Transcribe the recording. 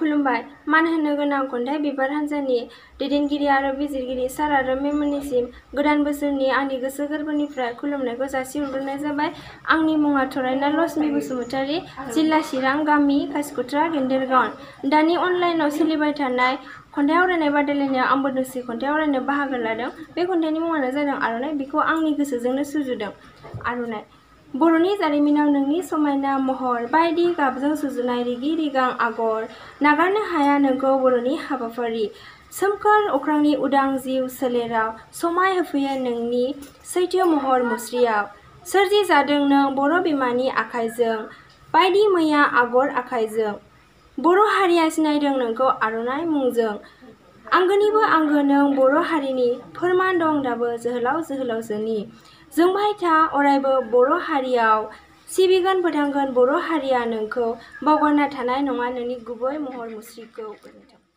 खुलुमबाय। मान होनो गोनां खन्थाइ बिबार हान्जानि दैदेनगिरि आरो बिजिरगिरि सार आरो मेममोननिसिम गोदान बोसोरनि आंनि गोसो गोरबोनिफ्राय खुलुमनायखौ जासिहरग्रोनाय जाबाय। आंनि मुङा थरायना लक्ष्मी बसुमतारी, जिल्ला चिरां, गामि कासिकत्रा, गेदेरगाव। दानि अनलाइनाव सोलिबाय थानाय खन्थाइ आवरायनाय बादायलायनायाव आंबो दोंसे खन्थाइ आवरायनो बाहागो लादों। बे खन्थाइनि मुङानो जादों आर'नाइ। बेखौ आंनि गोसोजोंनो सुजुदों। आर'नाइ। बर'नि जारिमिनाव नोंनि समायना महर, बायदि गाबजों सुजुनाय रिगि रिगां आगर, नागारनो हाया नोंखौ बर'नि हाबाफारि। सोमखोर अख्रांनि उदां जिउ सोलेराव समाय होफैयो नोंनि सैथो महर मुस्रियाव। सोरजि जादों नों बर' बिमानि आखाइजों, बायदि मैया आगर आखाइजों। बर' हारिया सिनायदों नोंखौ आर'नाइ मुंजों। आंगोनिबो आंगो नों बर' हारिनि, फोरमान दं दाबो जोहोलाव जोहोलावजोनि। जोंबाय था अरायबो बर' हारियाव, सिबिगोन फोथांगोन बर' हारिया नोंखौ, बावगारना थानाय नङा नोंनि गुबै महर मुस्रिखौ। गोजोन्थों।